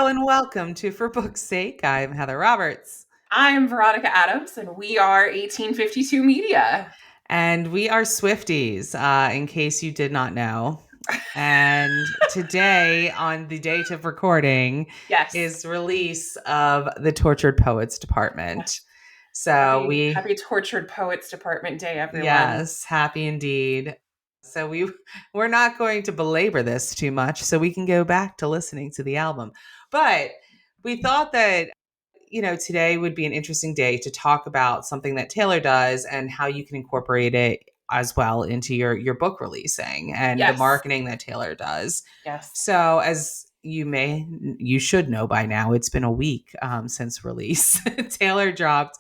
and welcome to For Book's Sake. I'm Heather Roberts. I'm Veronica Adams, and we are 1852 Media. And we are Swifties, in case you did not know. And today, on the date of recording, Yes. is release of the Tortured Poets Department. Yes. So happy Tortured Poets Department Day, everyone. Yes, happy indeed. So we're not going to belabor this too much, so we can go back to listening to the album. But we thought that today would be an interesting day to talk about something that Taylor does and how you can incorporate it as well into your book releasing and the marketing that Taylor does. Yes. So as you should know by now, it's been a week since release. Taylor dropped,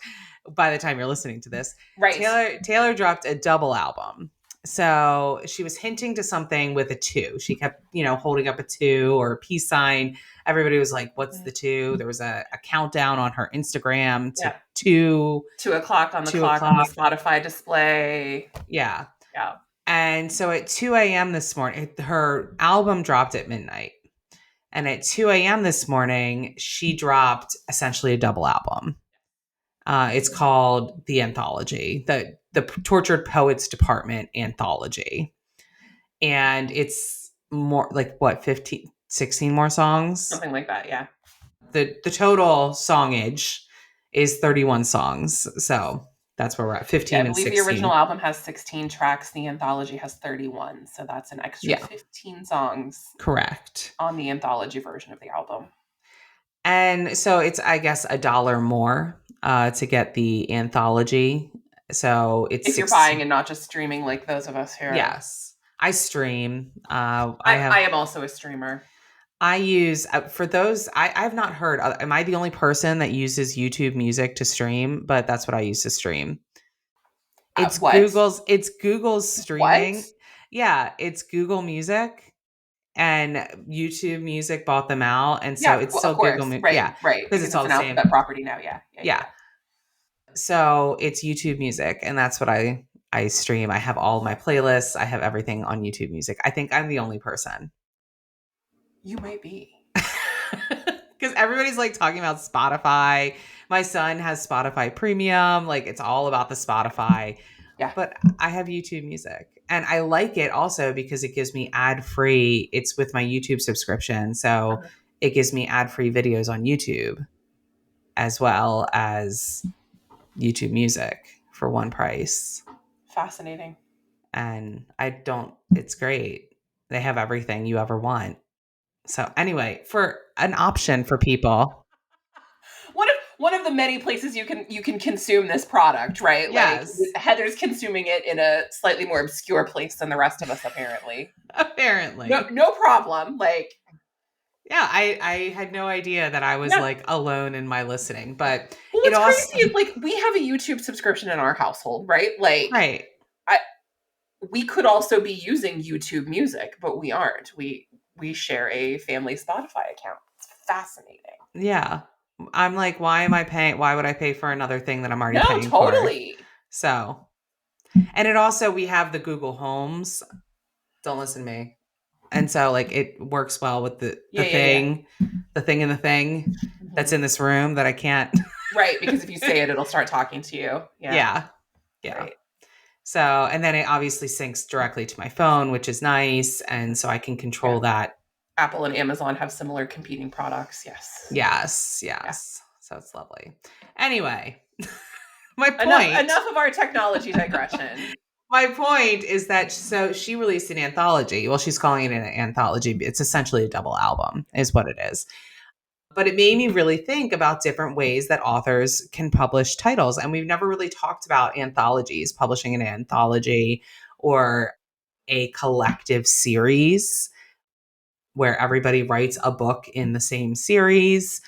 by the time you're listening to this, right. Taylor dropped a double album. So she was hinting to something with a 2. She kept, holding up a 2 or a peace sign. Everybody was like, what's the 2? There was a countdown on her Instagram to 2 o'clock on the clock on the Spotify display. Yeah. Yeah. And so at 2 a.m. this morning, her album dropped at midnight. And at 2 a.m. this morning, she dropped essentially a double album. It's called the Anthology, the Tortured Poets Department Anthology. And it's more like 15, 16 more songs? Something like that, yeah. The total songage is 31 songs. So that's where we're at, 15 and 16. I believe the original album has 16 tracks. The anthology has 31. So that's an extra 15 songs. Correct. On the anthology version of the album. And so it's, I guess, $1 more to get the anthology. So it's if you're buying and not just streaming like those of us here. Yes, I stream. I am also a streamer. I use for those. I've not heard. Am I the only person that uses YouTube Music to stream? But that's what I use to stream. It's Google's streaming. What? Yeah, it's Google Music. And YouTube Music bought them out, and so it's still Google Music. Right. Because it's all the same property now. Yeah. So it's YouTube Music, and that's what I stream. I have all my playlists. I have everything on YouTube Music. I think I'm the only person. You might be. Because everybody's like talking about Spotify. My son has Spotify Premium. Like it's all about the Spotify. Yeah. But I have YouTube Music. And I like it also because it gives me ad-free. It's with my YouTube subscription. So it gives me ad-free videos on YouTube as well as YouTube Music for one price. Fascinating. And it's great. They have everything you ever want. So anyway, for an option for people. One of the many places you can consume this product, right? Yes. Like Heather's consuming it in a slightly more obscure place than the rest of us, apparently. Apparently. No problem. Like, yeah, I had no idea that I was like alone in my listening, but it's crazy. Like we have a YouTube subscription in our household, right? Like, right. We could also be using YouTube Music, but we aren't. We share a family Spotify account. It's fascinating. Yeah. I'm like, why would I pay for another thing that I'm already paying for? No, totally. So, and it also, we have the Google Homes. Don't listen to me. And so like it works well with the thing in the thing that's in this room that I can't. Right. Because if you say it, it'll start talking to you. Yeah. Right. So, and then it obviously syncs directly to my phone, which is nice. And so I can control that. Apple and Amazon have similar competing products. Yes. Yeah. So it's lovely. Anyway, my point. Enough of our technology digression. My point is that so she released an anthology. Well, she's calling it an anthology. It's essentially a double album is what it is. But it made me really think about different ways that authors can publish titles. And we've never really talked about anthologies, publishing an anthology or a collective series where everybody writes a book in the same series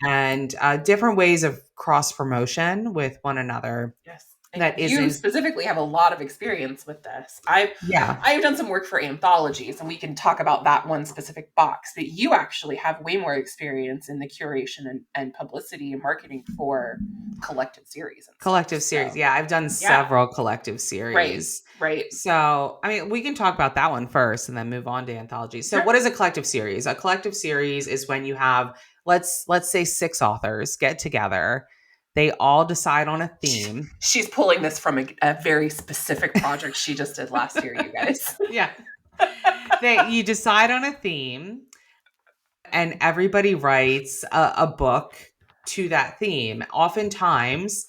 and different ways of cross promotion with one another. Yes. You specifically have a lot of experience with this. I've done some work for anthologies, and we can talk about that one specific box, but you actually have way more experience in the curation and publicity and marketing for collective series. Yeah. I've done several collective series. Right. So, I mean, we can talk about that one first and then move on to anthologies. So what is a collective series? A collective series is when you have let's say 6 authors get together. They all decide on a theme. She's pulling this from a very specific project she just did last year, you guys. Yeah. You decide on a theme, and everybody writes a book to that theme. Oftentimes,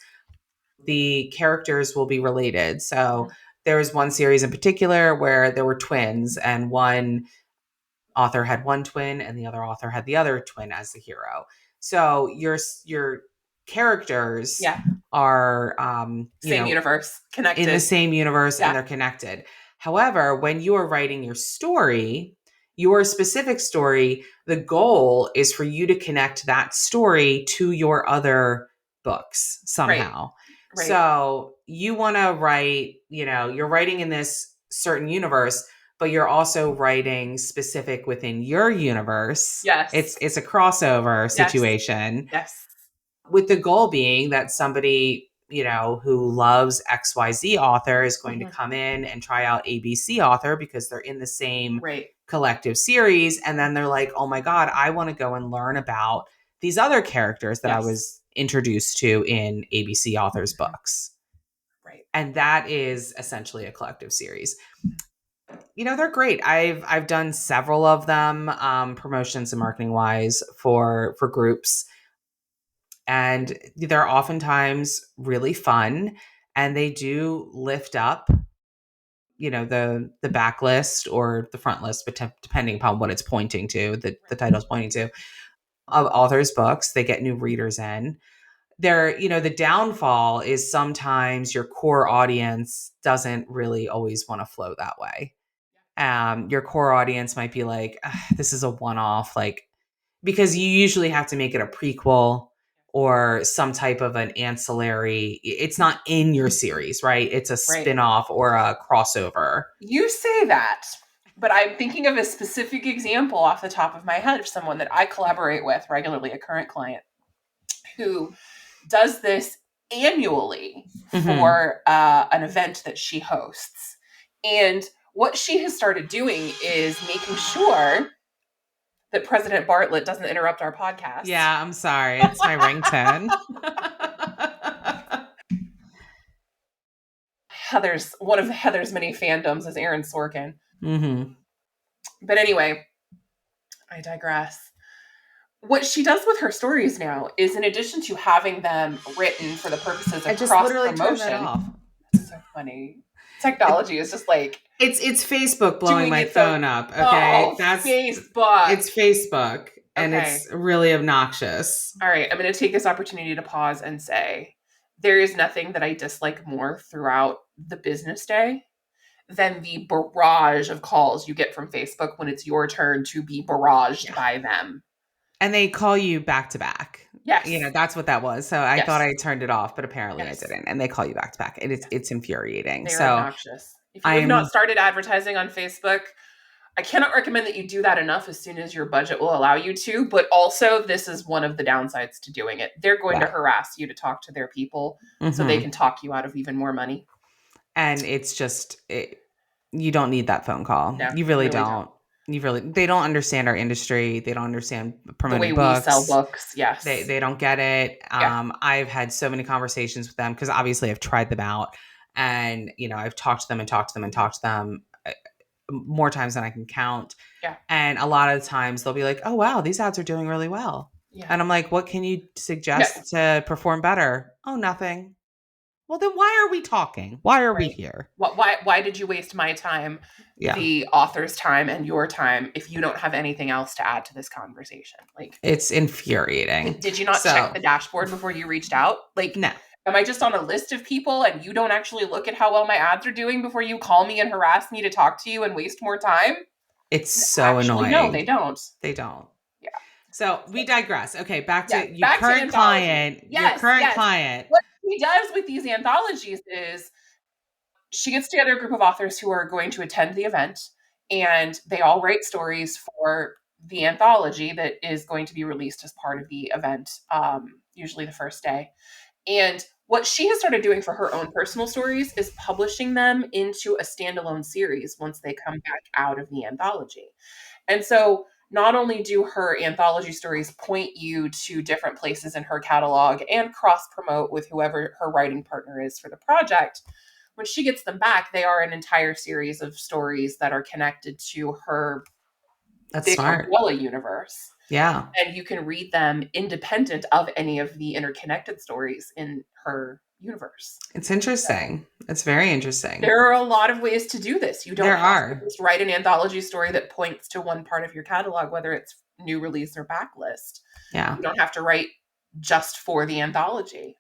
the characters will be related. So there was one series in particular where there were twins, and one author had one twin and the other author had the other twin as the hero. So your characters are same universe, connected in the same universe, and they're connected. However, when you are writing your story, your specific story, the goal is for you to connect that story to your other books somehow. Right. So you want to write, you're writing in this certain universe, but you're also writing specific within your universe. Yes. It's a crossover situation. Yes. With the goal being that somebody, who loves XYZ author is going to come in and try out ABC author because they're in the same collective series. And then they're like, oh my God, I want to go and learn about these other characters that I was introduced to in ABC author's books. Right. And that is essentially a collective series. They're great. I've done several of them, promotions and marketing wise for groups. And they're oftentimes really fun, and they do lift up, the backlist or the front list, but depending upon what it's pointing to, the title's pointing to, of authors' books. They get new readers in. The downfall is sometimes your core audience doesn't really always want to flow that way. Your core audience might be like, this is a one-off, because you usually have to make it a prequel or some type of an ancillary. It's not in your series, right? It's a spin-off or a crossover. You say that, but I'm thinking of a specific example off the top of my head of someone that I collaborate with regularly, a current client who does this annually for an event that she hosts. And what she has started doing is making sure that President Bartlett doesn't interrupt our podcast. Yeah, I'm sorry. It's my ringtone. One of Heather's many fandoms is Aaron Sorkin. But anyway, I digress. What she does with her stories now is, in addition to having them written for the purposes of cross-promotion, that's so funny. Technology is just like... It's Facebook blowing my phone up, okay? That's Facebook. It's Facebook, and it's really obnoxious. All right, I'm going to take this opportunity to pause and say, there is nothing that I dislike more throughout the business day than the barrage of calls you get from Facebook when it's your turn to be barraged by them. And they call you back to back. Yes. That's what that was. So I thought I turned it off, but apparently I didn't. And they call you back to back. It's infuriating. They're obnoxious. If you have not started advertising on Facebook, I cannot recommend that you do that enough as soon as your budget will allow you to. But also, this is one of the downsides to doing it. They're going to harass you to talk to their people so they can talk you out of even more money. And it's just, you don't need that phone call. No, you really don't. They don't understand our industry. They don't understand promoting the way books. We sell books. Yes. They don't get it. I've had so many conversations with them because obviously I've tried them out, and, I've talked to them and talked to them and talked to them more times than I can count. Yeah. And a lot of the times they'll be like, oh, wow, these ads are doing really well. Yeah. And I'm like, what can you suggest to perform better? Oh, nothing. Well, then why are we talking? Why are we here? Why did you waste my time, the author's time, and your time if you don't have anything else to add to this conversation? It's infuriating. Did you not check the dashboard before you reached out? No. Am I just on a list of people and you don't actually look at how well my ads are doing before you call me and harass me to talk to you and waste more time? It's so annoying. No, they don't. They don't. Yeah. So we digress. Okay, back to your current client. Your current client. What she does with these anthologies is she gets together a group of authors who are going to attend the event, and they all write stories for the anthology that is going to be released as part of the event, usually the first day. And what she has started doing for her own personal stories is publishing them into a standalone series once they come back out of the anthology. And so not only do her anthology stories point you to different places in her catalog and cross promote with whoever her writing partner is for the project, when she gets them back, they are an entire series of stories that are connected to her That's big smart. umbrella universe. Yeah. And you can read them independent of any of the interconnected stories in her universe. It's interesting. It's very interesting. There are a lot of ways to do this. You don't There have to are. just write an anthology story that points to one part of your catalog, whether it's new release or backlist. Yeah. You don't have to write just for the anthology.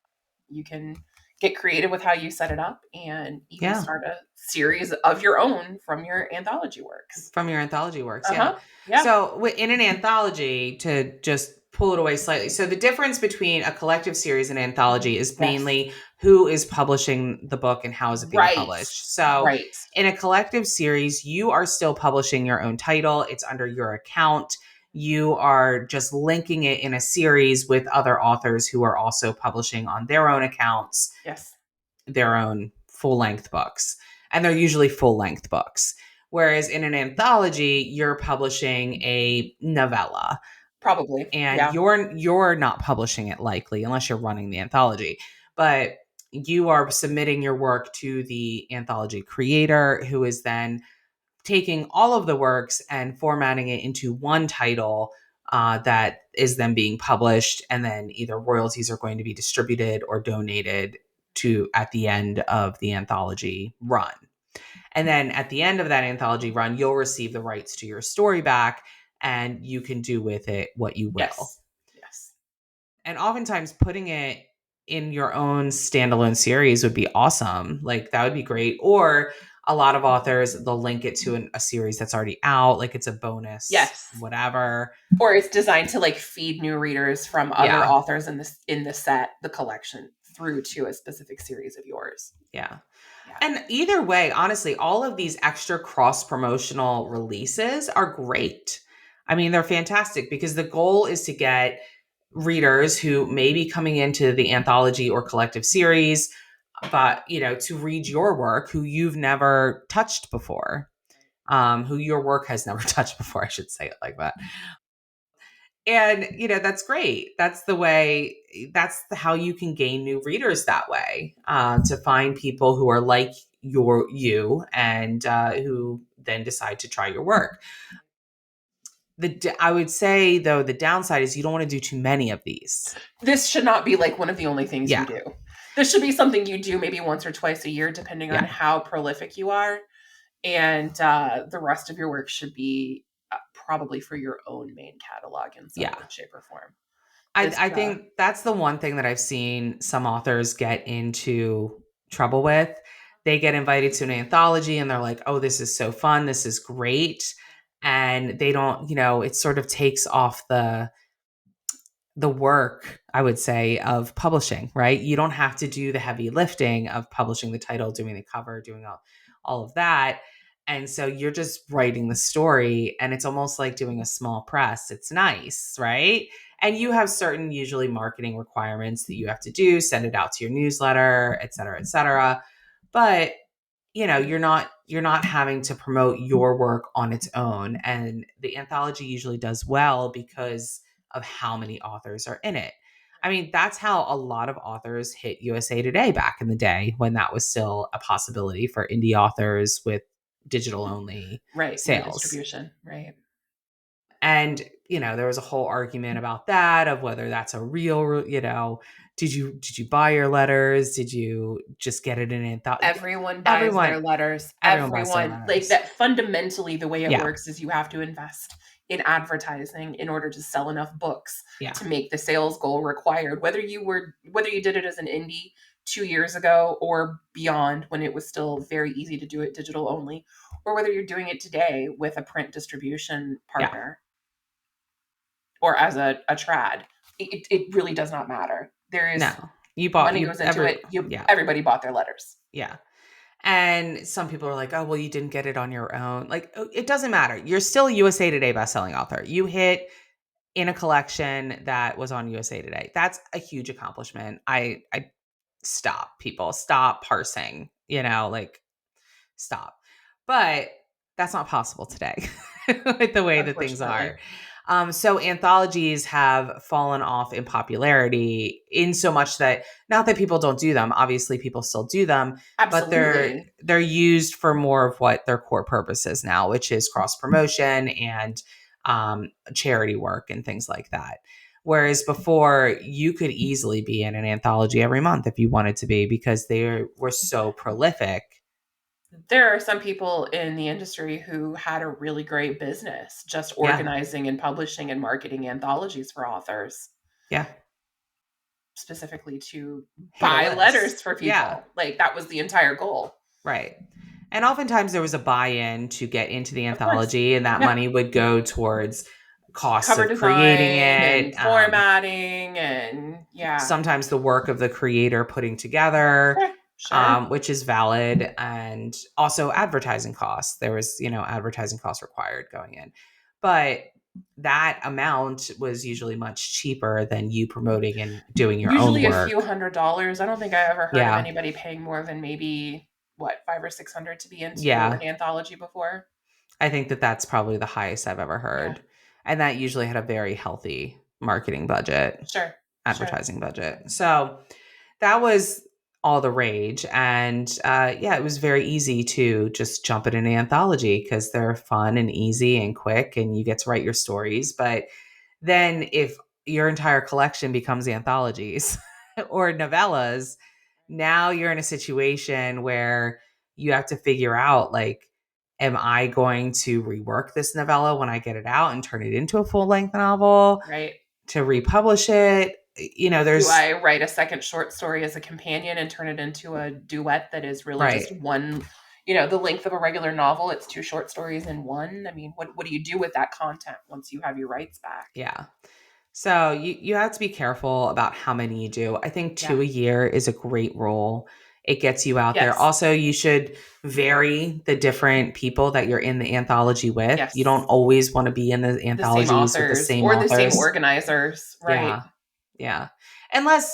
You can get creative with how you set it up and even Yeah. start a series of your own from your anthology works. From your anthology works, yeah. Uh-huh. Yeah. So in an anthology, to just pull it away slightly, so the difference between a collective series and anthology is Yes. mainly who is publishing the book and how is it being Right. published. So Right. in a collective series, you are still publishing your own title. It's under your account. You are just linking it in a series with other authors who are also publishing on their own accounts. Yes. Their own full-length books. And they're usually full-length books. Whereas in an anthology, you're publishing a novella. Probably. And Yeah. you're not publishing it likely unless you're running the anthology. But you are submitting your work to the anthology creator, who is then taking all of the works and formatting it into one title that is then being published, and then either royalties are going to be distributed or donated to at the end of the anthology run. And then at the end of that anthology run, you'll receive the rights to your story back, and you can do with it what you will. Yes. Yes. And oftentimes putting it in your own standalone series would be awesome. Like that would be great. Or a lot of authors, they'll link it to a series that's already out, like it's a bonus, yes, whatever. Or it's designed to like feed new readers from other authors in the set, the collection, through to a specific series of yours. Yeah. And either way, honestly, all of these extra cross promotional releases are great. I mean, they're fantastic because the goal is to get readers who may be coming into the anthology or collective series, but to read your work, who you've never touched before, who your work has never touched before. I should say it like that. And that's great. That's the way. That's how you can gain new readers that way. To find people who are like you and who then decide to try your work. I would say though the downside is you don't want to do too many of these. This should not be like one of the only things you do. This should be something you do maybe once or twice a year, depending on how prolific you are. And the rest of your work should be probably for your own main catalog in some way, shape, or form. I think that's the one thing that I've seen some authors get into trouble with. They get invited to an anthology and they're like, oh, this is so fun. This is great. And they don't, it sort of takes off the work, I would say, of publishing, right? You don't have to do the heavy lifting of publishing the title, doing the cover, doing all of that. And so you're just writing the story, and it's almost like doing a small press. It's nice, right? And you have certain usually marketing requirements that you have to do, send it out to your newsletter, et cetera, et cetera. But you're not having to promote your work on its own. And the anthology usually does well because of how many authors are in it. I mean, that's how a lot of authors hit USA Today back in the day, when that was still a possibility for indie authors with digital only sales. Distribution, right. And, there was a whole argument about that, of whether that's a real, did you buy your letters? Did you just get it in anthology? Everyone buys their letters. Everyone buys their letters. Like that, fundamentally the way it works is you have to invest in advertising in order to sell enough books to make the sales goal required, whether you did it as an indie 2 years ago or beyond, when it was still very easy to do it digital only, or whether you're doing it today with a print distribution partner or as a trad. It really does not matter. There is money goes into it. Everybody bought their letters. Yeah. And some people are like, oh, well, you didn't get it on your own. Like, it doesn't matter. You're still a USA Today bestselling author. You hit in a collection that was on USA Today. That's a huge accomplishment. I stop, people. Stop parsing, like, stop. But That's not possible today with the way that things are. Unfortunately. So anthologies have fallen off in popularity in so much that not that people don't do them, obviously people still do them, but Absolutely. they're used for more of what their core purpose is now, which is cross promotion and charity work and things like that. Whereas before, you could easily be in an anthology every month if you wanted to be because they were so prolific. There are some people in the industry who had a really great business just Yeah. organizing and publishing and marketing anthologies for authors, Yeah. specifically to Hit a buy list. letters for Yeah. people. Like that was the entire goal. Right. And oftentimes there was a buy-in to get into the Of course. anthology, and that Yeah. money would go towards costs Cover of creating design it, and formatting and yeah. sometimes the work of the creator putting together, Sure. Sure. which is valid, and also advertising costs. There was, advertising costs required going in. But that amount was usually much cheaper than you promoting and doing your own Usually a few work. $100s. I don't think I ever heard of Yeah. anybody paying more than maybe what, 5 or 600 to be into Yeah. an anthology before. I think that that's probably the highest I've ever Yeah. heard. And that usually had a very healthy marketing budget, Sure. Sure. advertising budget. So that was all the rage. And yeah, it was very easy to just jump in an anthology because they're fun and easy and quick and you get to write your stories. But then if your entire collection becomes anthologies or novellas, now you're in a situation where you have to figure out, like, am I going to rework this novella when I get it out and turn it into a full-length novel Right. to republish it? Do There's I write a second short story as a companion and turn it into a duet that is really right. just one, the length of a regular novel? It's two short stories in one. I mean, what do you do with that content once you have your rights back? Yeah. So you have to be careful about how many you do. I think Yeah. 2 a year is a great rule. It gets you out there. Yes. Also, you should vary the different people that you're in the anthology with. You don't Yes. always want to be in the The same anthologies with the authors same or the same authors. organizers. Right. Yeah. Yeah. Unless,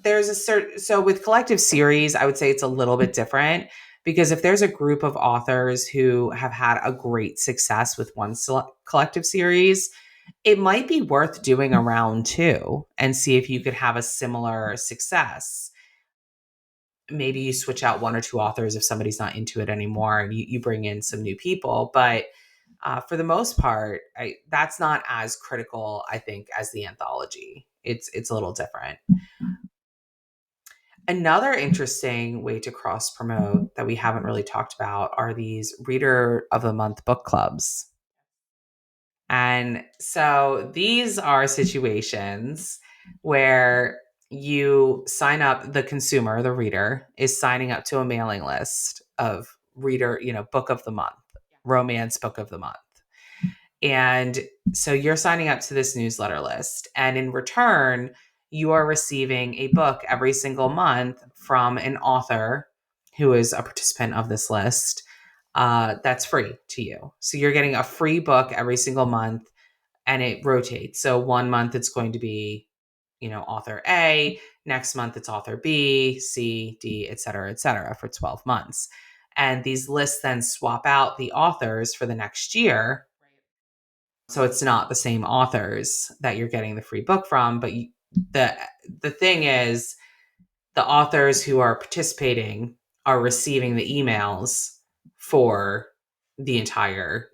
there's a certain, so with collective series, I would say it's a little bit different because if there's a group of authors who have had a great success with one collective series, it might be worth doing a round two and see if you could have a similar success. Maybe you switch out one or two authors if somebody's not into it anymore and you bring in some new people. But for the most part, that's not as critical, I think, as the anthology. It's a little different. Another interesting way to cross promote that we haven't really talked about are these Reader of the Month book clubs. And so these are situations where you sign up, the consumer, the reader, is signing up to a mailing list of reader, book of the month, romance book of the month. And so you're signing up to this newsletter list. And in return, you are receiving a book every single month from an author who is a participant of this list that's free to you. So you're getting a free book every single month and it rotates. So one month it's going to be, author A, next month it's author B, C, D, et cetera, for 12 months. And these lists then swap out the authors for the next year. So it's not the same authors that you're getting the free book from, but the the thing is the authors who are participating are receiving the emails for the entire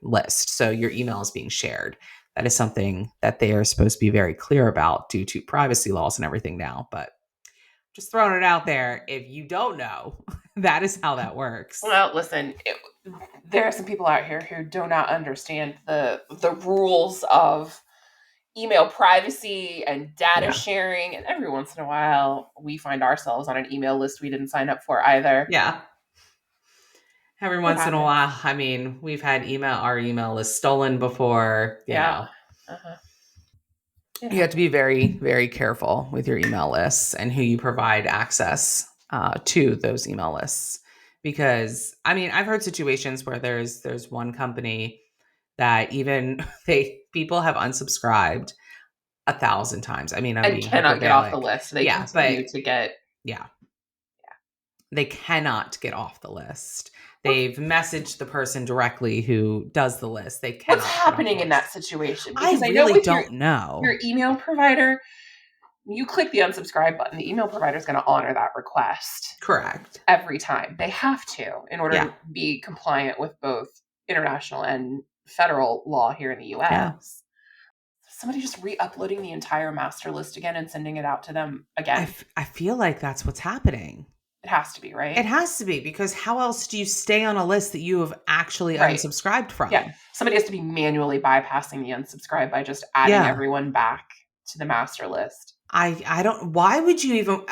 list. So your email is being shared. That is something that they are supposed to be very clear about due to privacy laws and everything now. But just throwing it out there, if you don't know, that is how that works. Well, listen, there are some people out here who do not understand the rules of email privacy and data sharing. And every once in a while, we find ourselves on an email list we didn't sign up for either. Yeah. Every It once in a happens. while. I mean, we've had our email list stolen before, Yeah. Uh-huh. You have to be very, very careful with your email lists and who you provide access to those email lists. Because I've heard situations where there's one company that even people have unsubscribed 1,000 times. I'm And being cannot get off the hyperbolic. list. They Yeah, but continue to get. yeah. they cannot get off the list. They've messaged the person directly who does the list. They cannot. What's get off happening the in list. that situation? I Because I know really with don't know. your email provider, you click the unsubscribe button, the email provider is going to honor that request. Correct. Every time. They have to in order to be compliant with both international and federal law here in the US. Yeah. Somebody just re-uploading the entire master list again and sending it out to them again. I feel like that's what's happening. It has to be, right? It has to be, because how else do you stay on a list that you have actually unsubscribed from? Yeah. Somebody has to be manually bypassing the unsubscribe by just adding everyone back to the master list. I don't, why would you even,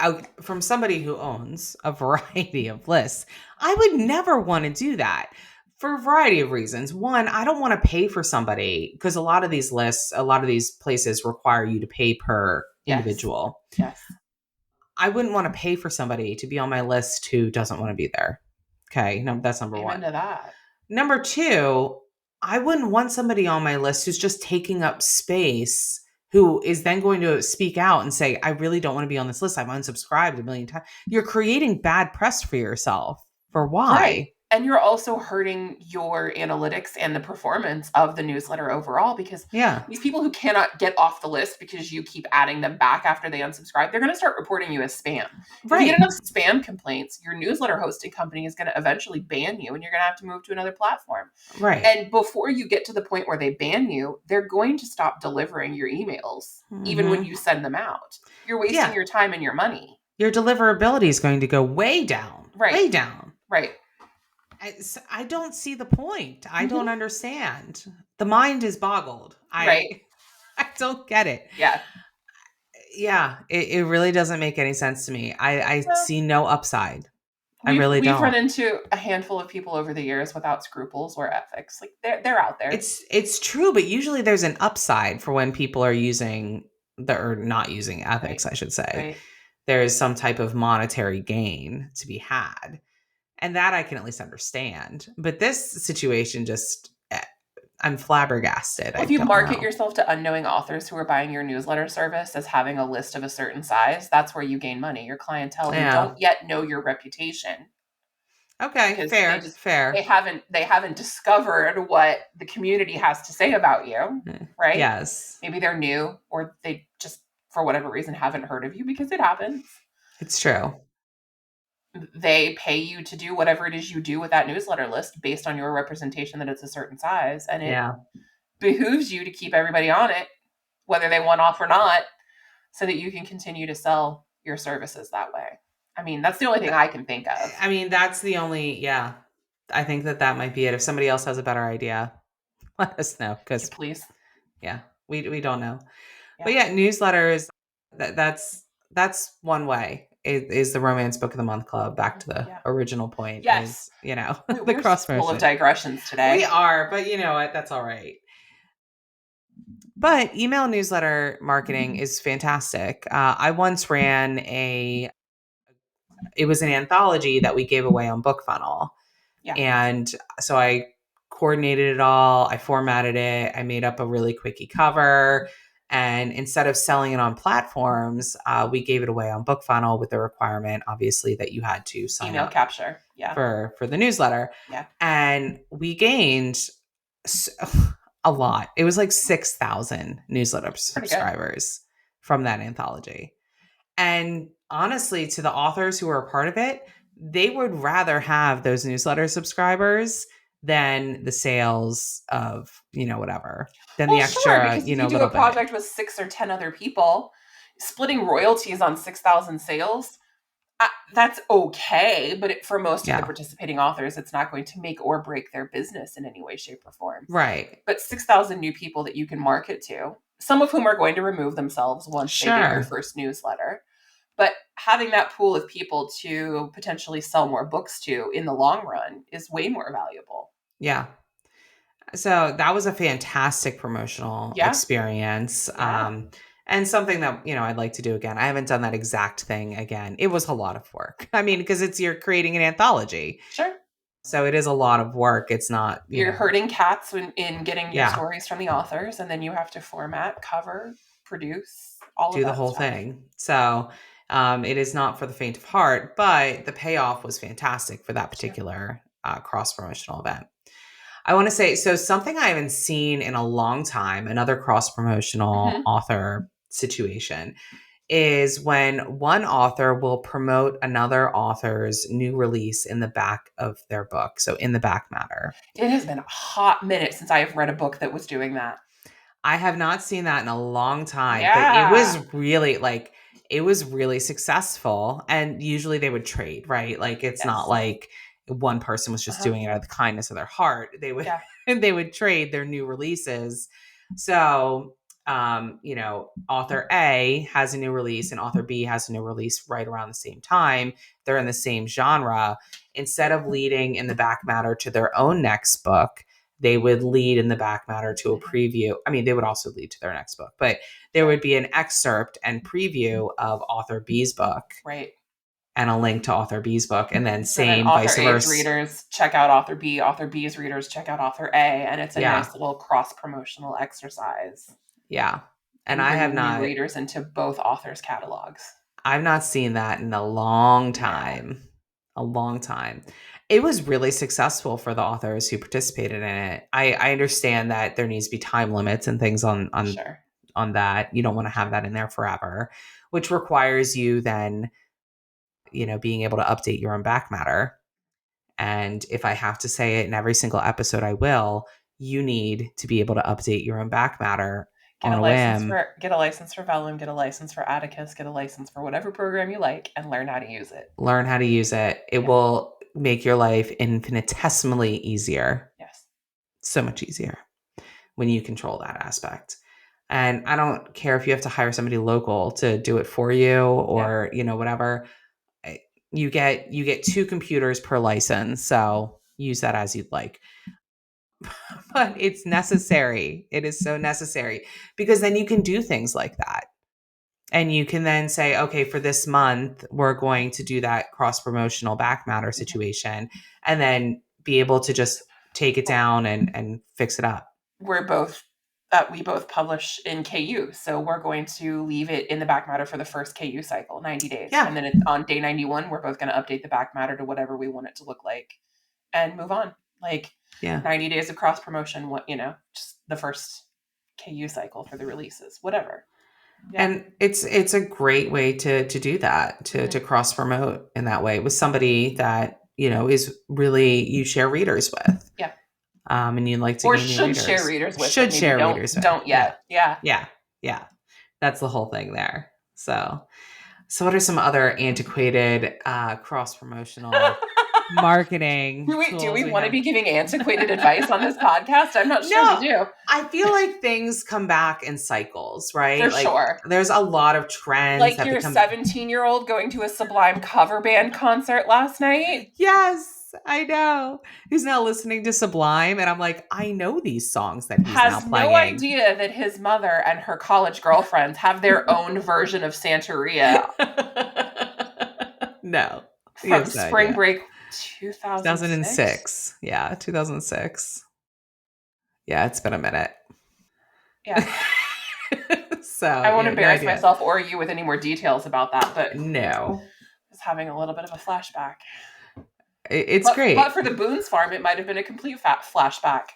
from somebody who owns a variety of lists, I would never want to do that for a variety of reasons. One, I don't want to pay for somebody, because a lot of these lists, a lot of these places require you to pay per individual. Yes. I wouldn't want to pay for somebody to be on my list who doesn't want to be there. Okay. No, that's number one. Amen to that. Number two, I wouldn't want somebody on my list who's just taking up space, who is then going to speak out and say, I really don't want to be on this list. I've unsubscribed a million times. You're creating bad press for yourself. For why? Right. And you're also hurting your analytics and the performance of the newsletter overall, because these people who cannot get off the list because you keep adding them back after they unsubscribe, they're going to start reporting you as spam. Right. If you get enough spam complaints, your newsletter hosting company is going to eventually ban you, and you're going to have to move to another platform. Right. And before you get to the point where they ban you, they're going to stop delivering your emails, even when you send them out. You're wasting your time and your money. Your deliverability is going to go way down. Right. Way down. Right. I don't see the point. I don't understand. The mind is boggled. I don't get it. Yeah. Yeah. It really doesn't make any sense to me. I see no upside. I really don't. We've run into a handful of people over the years without scruples or ethics. Like they're out there. It's true, but usually there's an upside for when people are using or not using ethics, I should say. Right. There is some type of monetary gain to be had. And that I can at least understand. But this situation just, I'm flabbergasted. Well, if you market yourself to unknowing authors who are buying your newsletter service as having a list of a certain size, that's where you gain money. Your clientele who don't yet know your reputation. Okay, fair. They haven't discovered what the community has to say about you, right? Yes. Maybe they're new, or they just, for whatever reason, haven't heard of you, because it happens. It's true. They pay you to do whatever it is you do with that newsletter list based on your representation that it's a certain size. And it behooves you to keep everybody on it, whether they want off or not, so that you can continue to sell your services that way. I mean, that's the only thing I can think of. I mean, that's the only, I think that might be it. If somebody else has a better idea, let us know. Because please. Yeah, we don't know. Yeah. But newsletters, that's one way. Is the Romance Book of the Month Club, back to the original point. Yes. Is, the cross full of digressions today. We are, but you know what? That's all right. But email newsletter marketing is fantastic. I once ran it was an anthology that we gave away on BookFunnel. Yeah. And so I coordinated it all. I formatted it. I made up a really quickie cover. And instead of selling it on platforms, we gave it away on BookFunnel with the requirement, obviously, that you had to sign email up capture for the newsletter. Yeah. And we gained a lot. It was like 6,000 newsletter subscribers from that anthology. And honestly, to the authors who were a part of it, they would rather have those newsletter subscribers than the sales of, whatever, than the extra, sure, because if you do a project with 6 or 10 other people, splitting royalties on 6,000 sales, that's okay. But for most of the participating authors, it's not going to make or break their business in any way, shape, or form. Right. But 6,000 new people that you can market to, some of whom are going to remove themselves once they get your first newsletter. But having that pool of people to potentially sell more books to in the long run is way more valuable. Yeah. So that was a fantastic promotional experience. Yeah. And something that, I'd like to do again. I haven't done that exact thing again. It was a lot of work. I mean, because you're creating an anthology. Sure. So it is a lot of work. It's not, you're herding cats in getting your stories from the authors, and then you have to format, cover, produce, all do of that the whole stuff. thing. So It is not for the faint of heart, but the payoff was fantastic for that particular cross-promotional event. I want to say, so something I haven't seen in a long time, another cross-promotional author situation, is when one author will promote another author's new release in the back of their book. So in the back matter. It has been a hot minute since I have read a book that was doing that. I have not seen that in a long time, but Yeah. it was really successful. And usually they would trade, right? Like it's not like one person was just doing it out of the kindness of their heart. They would they would trade their new releases. So author A has a new release and author B has a new release right around the same time. They're in the same genre. Instead of leading in the back matter to their own next book, they would lead in the back matter to a preview. I mean, they would also lead to their next book, but there would be an excerpt and preview of author B's book. Right. And a link to author B's book, and then same vice versa. Author A's readers check out author B, author B's readers check out author A, and it's a nice little cross-promotional exercise. Yeah. And I have not new readers into both authors' catalogs. I've not seen that in a long time. A long time. It was really successful for the authors who participated in it. I understand that there needs to be time limits and things on that. You don't want to have that in there forever, which requires you then, being able to update your own back matter. And if I have to say it in every single episode, I will. You need to be able to update your own back matter on a whim. Get a license for Vellum, get a license for Atticus, get a license for whatever program you like, and learn how to use it. Learn how to use it. It will make your life infinitesimally easier. Yes. So much easier when you control that aspect. And I don't care if you have to hire somebody local to do it for you or, whatever. You get 2 computers per license. So use that as you'd like. But it's necessary. It is so necessary because then you can do things like that. And you can then say, okay, for this month, we're going to do that cross promotional back matter situation and then be able to just take it down and fix it up. We both publish in KU. So we're going to leave it in the back matter for the first KU cycle, 90 days. Yeah. And then on day 91, we're both going to update the back matter to whatever we want it to look like and move on. 90 days of cross promotion, just the first KU cycle for the releases, whatever. Yeah. And it's a great way to do that, to cross promote in that way with somebody that, is really you share readers with. Yeah. And you'd like to or should share readers with. Should share readers with. Don't yet. Yeah. Yeah. That's the whole thing there. So what are some other antiquated cross promotional marketing? Do we want to be giving antiquated advice on this podcast? I'm not sure we do. I feel like things come back in cycles, right? For sure. There's a lot of trends. Like your 17-year-old going to a Sublime cover band concert last night. Yes, I know. He's now listening to Sublime, and I'm like, I know these songs that he's now playing. Has no idea that his mother and her college girlfriends have their own version of Santeria. No. From Spring Break 2006. Yeah, 2006. Yeah, it's been a minute. Yeah. So I won't embarrass myself or you with any more details about that, but no. I was having a little bit of a flashback. It's great. But for the Boone's Farm, it might have been a complete flashback.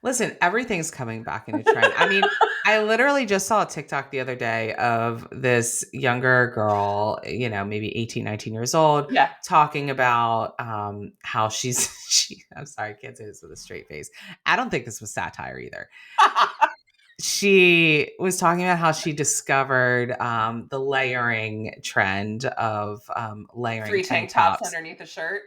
Listen, everything's coming back into trend. I mean, I literally just saw a TikTok the other day of this younger girl, maybe 18, 19 years old, talking about how I'm sorry, I can't say this with a straight face. I don't think this was satire either. She was talking about how she discovered the layering trend of layering 3 tank tops underneath a shirt.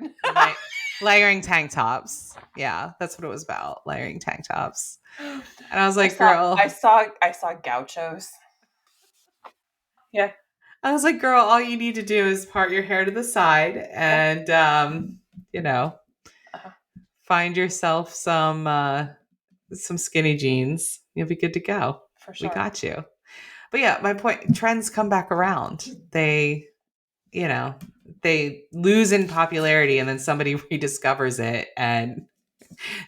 Layering tank tops. Yeah, that's what it was about. Layering tank tops. And I was like, girl. I saw gauchos. Yeah. I was like, girl, all you need to do is part your hair to the side and, find yourself some skinny jeans. You'll be good to go. For sure. We got you. But yeah, my point, trends come back around. They lose in popularity and then somebody rediscovers it and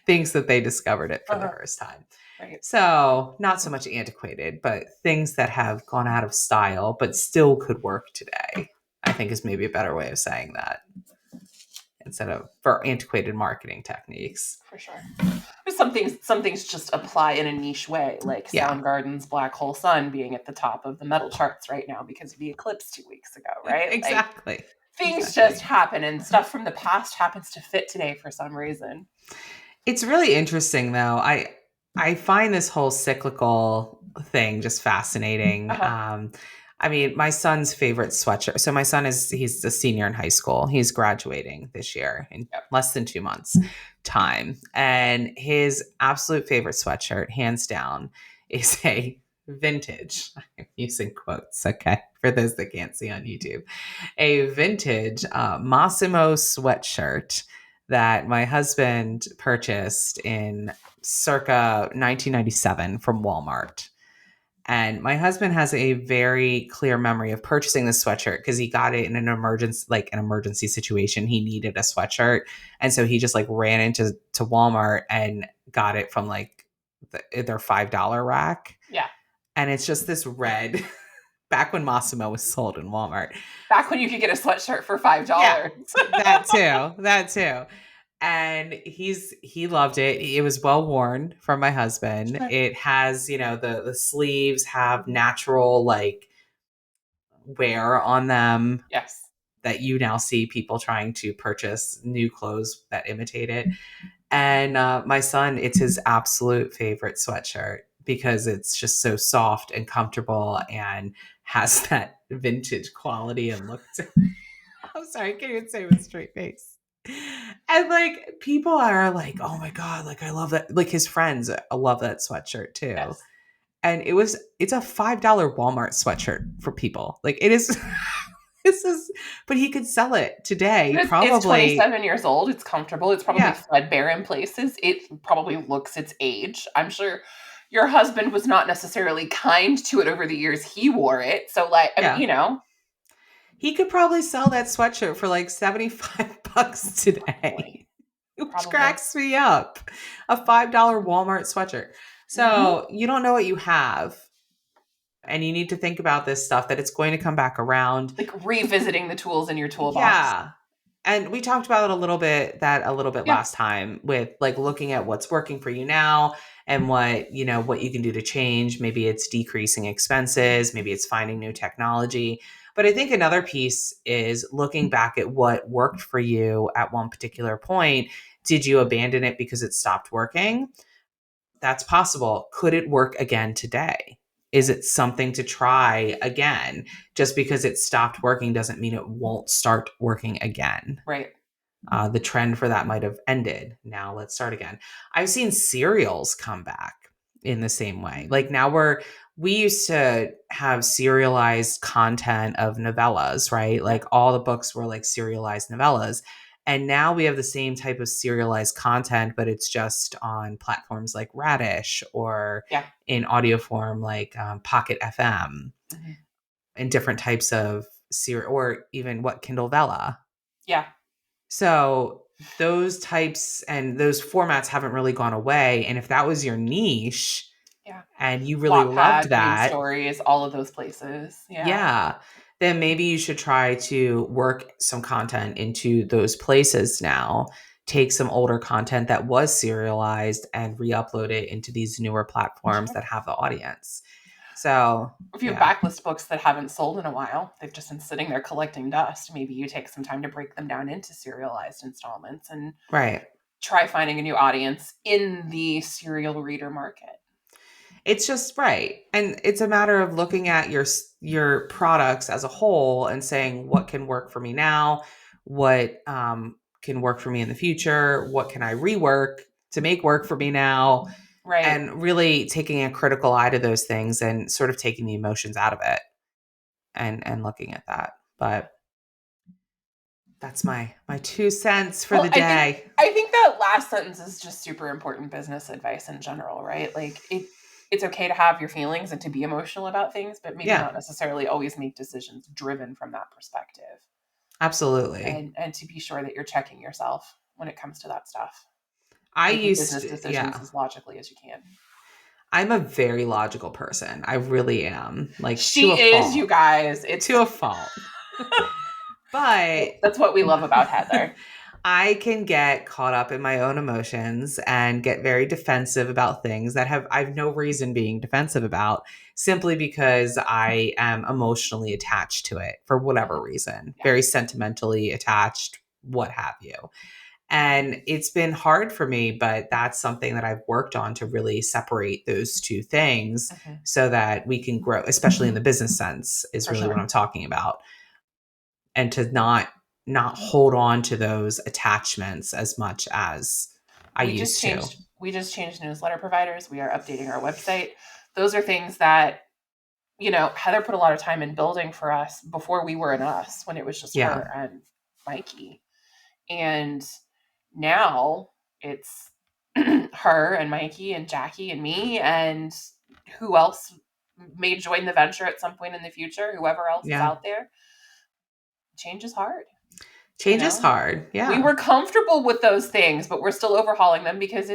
thinks that they discovered it for the first time. Right. So not so much antiquated, but things that have gone out of style, but still could work today, I think is maybe a better way of saying that instead of for antiquated marketing techniques. For sure. Some things just apply in a niche way, like Soundgarden's Black Hole Sun being at the top of the metal charts right now because of the eclipse 2 weeks ago, right? Exactly. Like, things just happen, and stuff from the past happens to fit today for some reason. It's really interesting, though. I find this whole cyclical thing just fascinating. I mean, my son's favorite sweatshirt. So my son he's a senior in high school. He's graduating this year in less than 2 months time. And his absolute favorite sweatshirt, hands down, is a vintage, I'm using quotes, okay, for those that can't see on YouTube, a vintage Massimo sweatshirt that my husband purchased in circa 1997 from Walmart. And my husband has a very clear memory of purchasing this sweatshirt because he got it in an emergency situation. He needed a sweatshirt. And so he just like ran into Walmart and got it from like their $5 rack. Yeah. And it's just this red, back when Massimo was sold in Walmart. Back when you could get a sweatshirt for $5. Yeah, that too. And he loved it. It was well worn from my husband. Sure. It has, the sleeves have natural like wear on them. Yes. That you now see people trying to purchase new clothes that imitate it. And my son, it's his absolute favorite sweatshirt because it's just so soft and comfortable and has that vintage quality and look to it. I'm sorry, I can't even say with a straight face. And like people are like, oh my God, like I love that. Like his friends love that sweatshirt too. Yes. And it's a $5 Walmart sweatshirt for people. Like it is but he could sell it today. It's 27 years old. It's comfortable. It's probably threadbare in places. It probably looks its age. I'm sure your husband was not necessarily kind to it over the years he wore it. So like, I mean, he could probably sell that sweatshirt for like $75 today, which cracks me up. A $5 Walmart sweatshirt. So you don't know what you have. And you need to think about this stuff that it's going to come back around. Like revisiting the tools in your toolbox. Yeah. And we talked about it a little bit last time with like looking at what's working for you now and what you can do to change. Maybe it's decreasing expenses. Maybe it's finding new technology. But I think another piece is looking back at what worked for you at one particular point. Did you abandon it because it stopped working? That's possible. Could it work again today? Is it something to try again? Just because it stopped working doesn't mean it won't start working again. Right. The trend for that might have ended. Now let's start again. I've seen serials come back in the same way. Like now we used to have serialized content of novellas, right? Like all the books were like serialized novellas. And now we have the same type of serialized content, but it's just on platforms like Radish or in audio form like Pocket FM and different types of or even Kindle Vella. Yeah. So those types and those formats haven't really gone away. And if that was your niche and you really loved that, stories, all of those places. Yeah. Then maybe you should try to work some content into those places now. Take some older content that was serialized and re-upload it into these newer platforms that have the audience. So if you have backlist books that haven't sold in a while, they've just been sitting there collecting dust. Maybe you take some time to break them down into serialized installments and try finding a new audience in the serial reader market. It's just right. And it's a matter of looking at your products as a whole and saying, what can work for me now? What can work for me in the future? What can I rework to make work for me now? Right. And really taking a critical eye to those things and sort of taking the emotions out of it and looking at that. But that's my 2 cents for the day. I think that last sentence is just super important business advice in general, right? Like it's okay to have your feelings and to be emotional about things, but maybe not necessarily always make decisions driven from that perspective. Absolutely. And to be sure that you're checking yourself when it comes to that stuff. I used business decisions as logically as you can. I'm a very logical person. I really am. Like, she to a is, fault. you guys. It's to a fault. But that's what we love about Heather. I can get caught up in my own emotions and get very defensive about things that I've no reason being defensive about, simply because I am emotionally attached to it for whatever reason, very sentimentally attached, what have you. And it's been hard for me, but that's something that I've worked on to really separate those two things so that we can grow, especially in the business sense, is really what I'm talking about. And to not hold on to those attachments as much as I used to. We just changed newsletter providers. We are updating our website. Those are things that, Heather put a lot of time in building for us before we were an us, when it was just her and Mikey. And now it's her and Mikey and Jackie and me, and who else may join the venture at some point in the future, whoever else is out there. Change is hard. Change is hard. Yeah. We were comfortable with those things, but we're still overhauling them because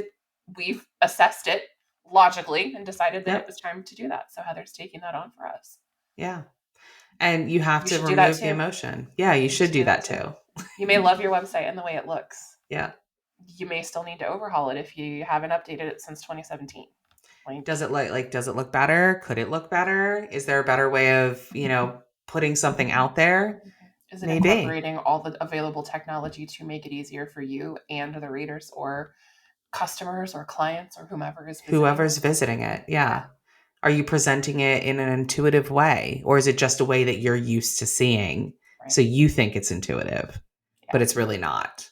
we've assessed it logically and decided that it was time to do that. So Heather's taking that on for us. Yeah. And you have to remove the emotion. Yeah, you should do that too. You may love your website and the way it looks. Yeah. You may still need to overhaul it if you haven't updated it since 2017. Does it look better? Could it look better? Is there a better way of, putting something out there? Is it incorporating all the available technology to make it easier for you and the readers or customers or clients or whoever's visiting it? Yeah. Are you presenting it in an intuitive way, or is it just a way that you're used to seeing? So you think it's intuitive, but it's really not.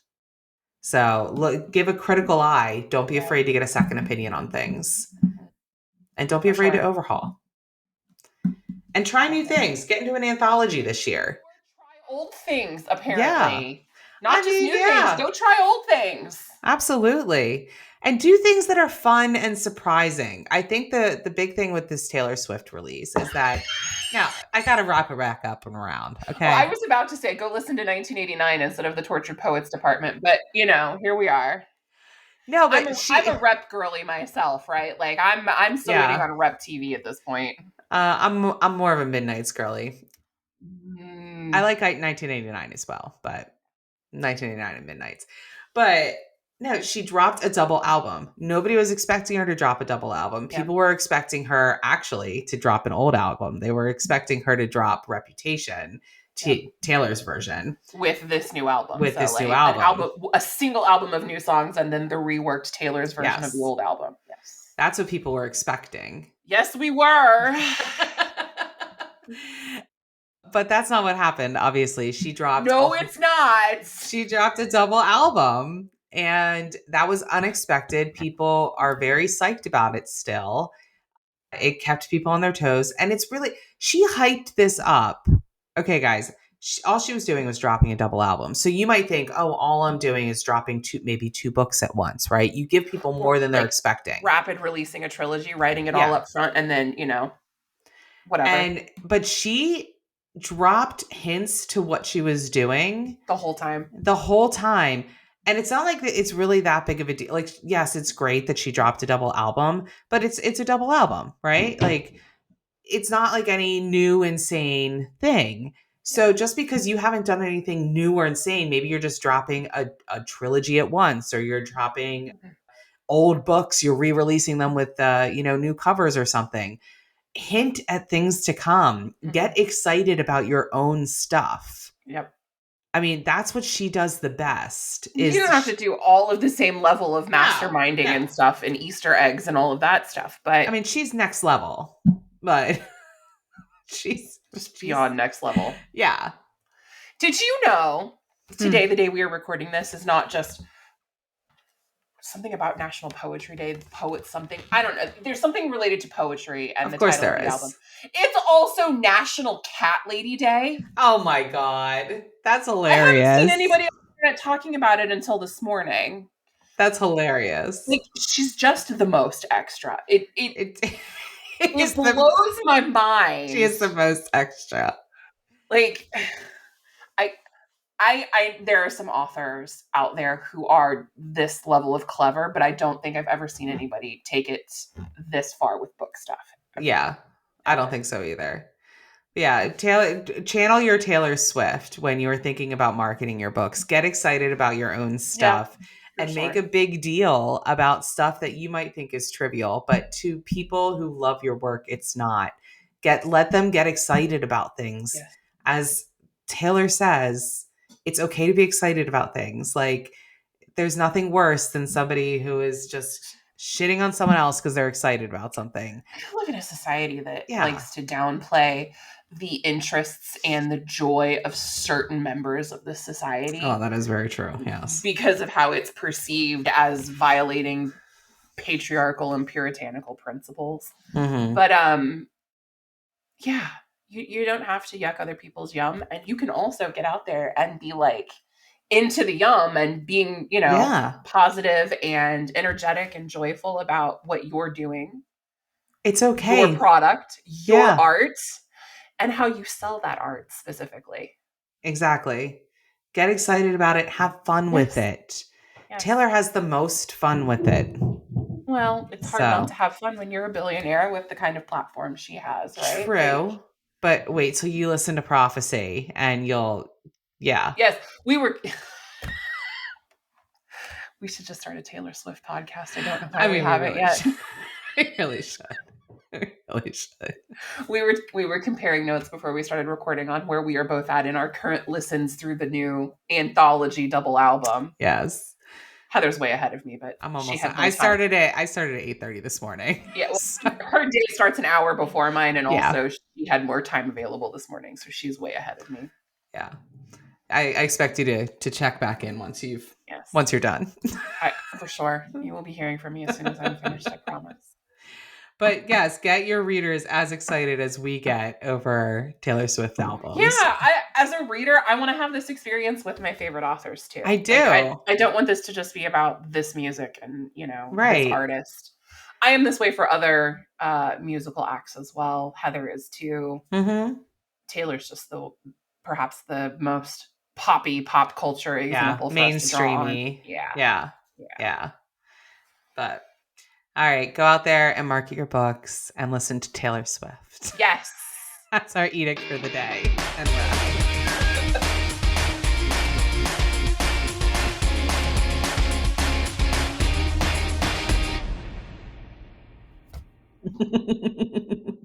So give a critical eye. Don't be afraid to get a second opinion on things. And don't be afraid to overhaul. And try new things. Get into an anthology this year. Try old things, apparently. Yeah. Not just new things. Go try old things. Absolutely. And do things that are fun and surprising. I think the big thing with this Taylor Swift release is that, now, I got to wrap it back up and around. Okay. Well, I was about to say, go listen to 1989 instead of the Tortured Poets Department. But, here we are. No, but I'm a rep girly myself, right? Like I'm still waiting on rep TV at this point. I'm more of a Midnights girly. I like 1989 as well, but 1989 and Midnights. But no, she dropped a double album. Nobody was expecting her to drop a double album. People were expecting her actually to drop an old album. They were expecting her to drop Reputation, Taylor's version, with this new album. New album. A single album of new songs, and then the reworked Taylor's version of the old album. Yes. That's what people were expecting. Yes, we were. But that's not what happened, obviously. She dropped... No, it's not. She dropped a double album, and that was unexpected. People are very psyched about it still. It kept people on their toes, and it's really... She hyped this up. Okay, guys, all she was doing was dropping a double album. So you might think, oh, all I'm doing is dropping maybe two books at once, right? You give people more than they're expecting. Rapid releasing a trilogy, writing it all up front, and then, whatever. But she dropped hints to what she was doing the whole time. And it's not like it's really that big of a deal. Like, yes, it's great that she dropped a double album, but it's a double album, right? Like, it's not like any new insane thing. So just because you haven't done anything new or insane, maybe you're just dropping a trilogy at once, or you're dropping old books, you're re-releasing them with new covers or something. Hint at things to come. Get excited about your own stuff. Yep. I mean, that's what she does the best. You don't have to do all of the same level of masterminding and stuff and Easter eggs and all of that stuff. But I mean, she's next level. But she's beyond next level. Yeah. Did you know today, the day we are recording this, is not just something about National Poetry Day, poets something. I don't know. There's something related to poetry and the title of the album. It's also National Cat Lady Day. Oh my God. That's hilarious. I haven't seen anybody on the internet talking about it until this morning. That's hilarious. Like, she's just the most extra. It blows my mind. She is the most extra. Like, There are some authors out there who are this level of clever, but I don't think I've ever seen anybody take it this far with book stuff. Yeah, I don't think so either. Yeah, channel your Taylor Swift when you're thinking about marketing your books. Get excited about your own stuff and make a big deal about stuff that you might think is trivial, but to people who love your work, it's not. Let them get excited about things. Yes. As Taylor says, it's okay to be excited about things. Like, there's nothing worse than somebody who is just shitting on someone else because they're excited about something. I live in a society that likes to downplay the interests and the joy of certain members of the society. Oh, that is very true. Yes. Because of how it's perceived as violating patriarchal and puritanical principles. Mm-hmm. But yeah, you don't have to yuck other people's yum, and you can also get out there and be like into the yum and being, positive and energetic and joyful about what you're doing. It's okay. Your product, your art, and how you sell that art specifically. Exactly. Get excited about it. Have fun with it. Yes. Taylor has the most fun with it. Well, it's hard not to have fun when you're a billionaire with the kind of platform she has, right? True. But wait till you listen to Prophecy and you'll, Yes, we should just start a Taylor Swift podcast. I don't know why we haven't yet. I really should. Really should. We were comparing notes before we started recording on where we are both at in our current listens through the new Anthology double album. Yes. Heather's way ahead of me, but I'm almost. I started at 8:30 this morning. Yeah, well, her day starts an hour before mine, and also she had more time available this morning, so she's way ahead of me. Yeah, I expect you to check back in once you're done. For sure, you will be hearing from me as soon as I'm finished. I promise. But yes, get your readers as excited as we get over Taylor Swift albums. Yeah, as a reader, I want to have this experience with my favorite authors too. I do. I don't want this to just be about this music and, this artist. I am this way for other musical acts as well. Heather is too. Mm-hmm. Taylor's just perhaps the most poppy pop culture example for us to draw on. Yeah. But all right, go out there and market your books and listen to Taylor Swift. Yes. That's our edict for the day. And we're out.